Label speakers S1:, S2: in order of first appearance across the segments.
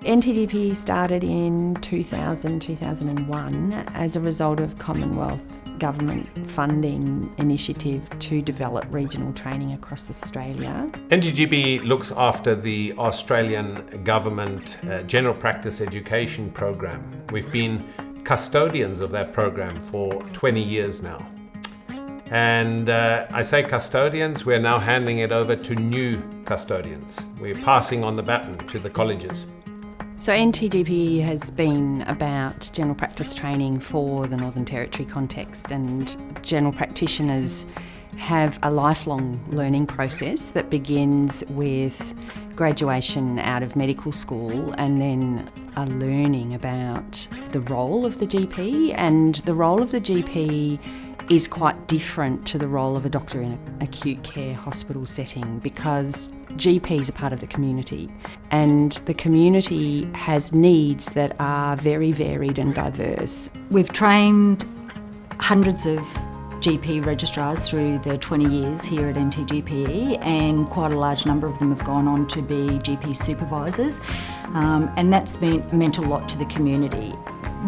S1: NTGPE started in 2001 as a result of Commonwealth Government funding initiative to develop regional training across Australia.
S2: NTGPE looks after the Australian Government General Practice Education Program. We've been custodians of that program for 20 years now. And I say custodians, we're now handing it over to new custodians. We're passing on the baton to the colleges.
S1: So NTGPE has been about general practice training for the Northern Territory context, and general practitioners have a lifelong learning process that begins with graduation out of medical school and then a learning about the role of the GP, and the role of the GP is quite different to the role of a doctor in an acute care hospital setting, because GPs are part of the community and the community has needs that are very varied and diverse.
S3: We've trained hundreds of GP registrars through the 20 years here at NTGPE, and quite a large number of them have gone on to be GP supervisors, and that's meant a lot to the community.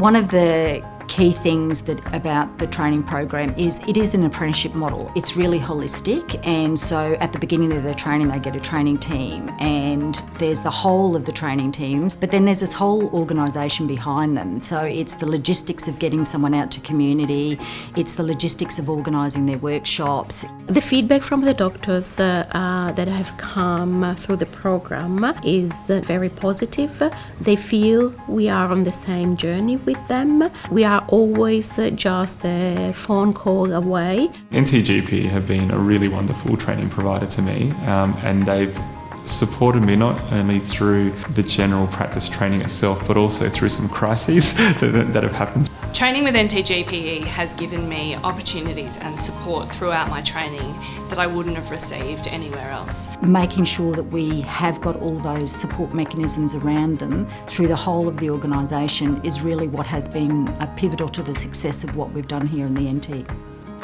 S3: One of the key things about the training program is it is an apprenticeship model. It's really holistic, and so at the beginning of their training they get a training team, and there's the whole of the training team, but then there's this whole organisation behind them. So it's the logistics of getting someone out to community, it's the logistics of organising their workshops.
S4: The feedback from the doctors that have come through the program is very positive. They feel we are on the same journey with them. We are always just a phone call away.
S5: NTGPE have been a really wonderful training provider to me, and they've supported me not only through the general practice training itself, but also through some crises that have happened.
S6: Training with NTGPE has given me opportunities and support throughout my training that I wouldn't have received anywhere else.
S3: Making sure that we have got all those support mechanisms around them through the whole of the organisation is really what has been pivotal to the success of what we've done here in the NT.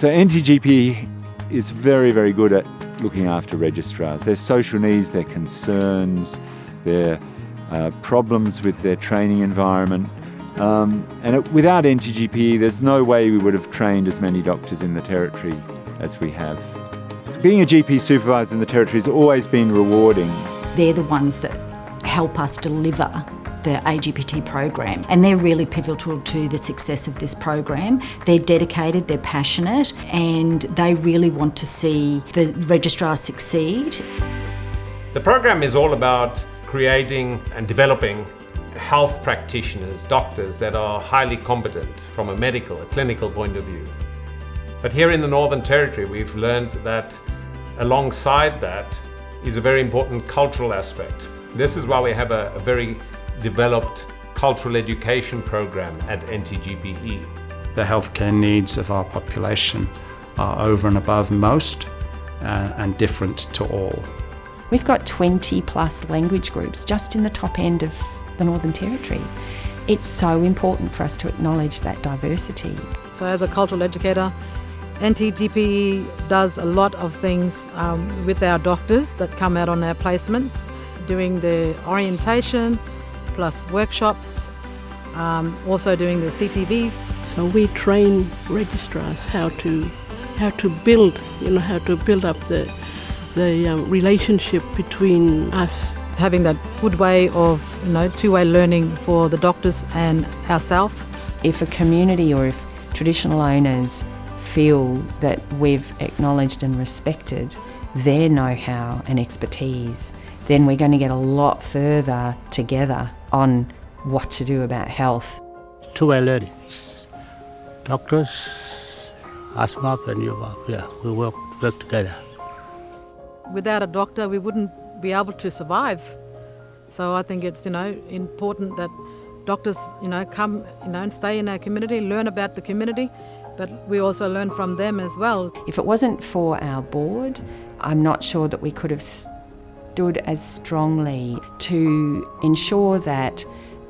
S7: So NTGPE is very, very good at looking after registrars, their social needs, their concerns, their problems with their training environment. Without NTGPE, there's no way we would have trained as many doctors in the Territory as we have. Being a GP supervisor in the Territory has always been rewarding.
S3: They're the ones that help us deliver the AGPT program, and they're really pivotal to the success of this program. They're dedicated, they're passionate, and they really want to see the registrars succeed.
S2: The program is all about creating and developing health practitioners, doctors that are highly competent from a medical, a clinical point of view. But here in the Northern Territory, we've learned that alongside that is a very important cultural aspect. This is why we have a very developed cultural education program at NTGPE.
S8: The healthcare needs of our population are over and above most and different to all.
S1: We've got 20 plus language groups just in the top end of the Northern Territory. It's so important for us to acknowledge that diversity.
S9: So as a cultural educator, NTGPE does a lot of things with our doctors that come out on our placements, doing the orientation, plus workshops, also doing the CTVs.
S10: So we train registrars how to build, how to build up the relationship between us.
S9: Having that good way of, two-way learning for the doctors and ourselves.
S1: If a community or if traditional owners feel that we've acknowledged and respected their know-how and expertise, then we're going to get a lot further together on what to do about health.
S11: Two-way learning. Doctors, asthma and we work together.
S9: Without a doctor, we wouldn't be able to survive. So I think it's, important that doctors, come, and stay in our community, learn about the community, but we also learn from them as well.
S1: If it wasn't for our board, I'm not sure that we could have stood as strongly to ensure that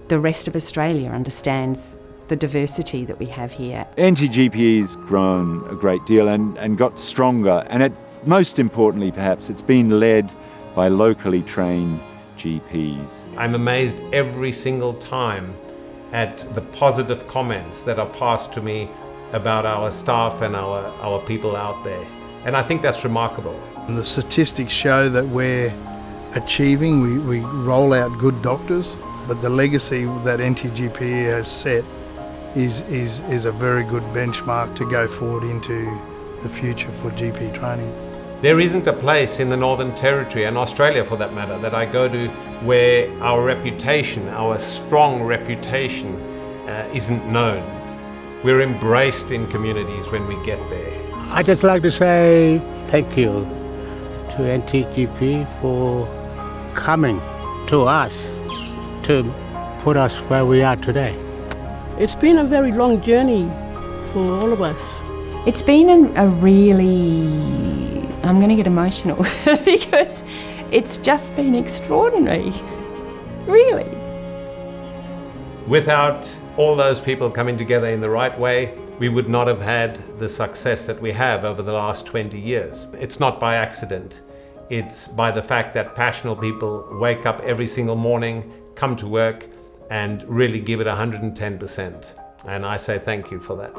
S1: the rest of Australia understands the diversity that we have here.
S7: NTGPE's grown a great deal and got stronger, and most importantly perhaps, it's been led by locally trained GPs.
S2: I'm amazed every single time at the positive comments that are passed to me about our staff and our people out there. And I think that's remarkable.
S12: The statistics show that we're achieving, we roll out good doctors, but the legacy that NTGPE has set is a very good benchmark to go forward into the future for GP training.
S2: There isn't a place in the Northern Territory, and Australia for that matter, that I go to where our reputation, our strong reputation, isn't known. We're embraced in communities when we get there.
S11: I'd just like to say thank you to NTGP for coming to us to put us where we are today.
S10: It's been a very long journey for all of us.
S1: It's been a really, I'm going to get emotional because it's just been extraordinary, really.
S2: Without all those people coming together in the right way, we would not have had the success that we have over the last 20 years. It's not by accident. It's by the fact that passionate people wake up every single morning, come to work, and really give it 110%. And I say thank you for that.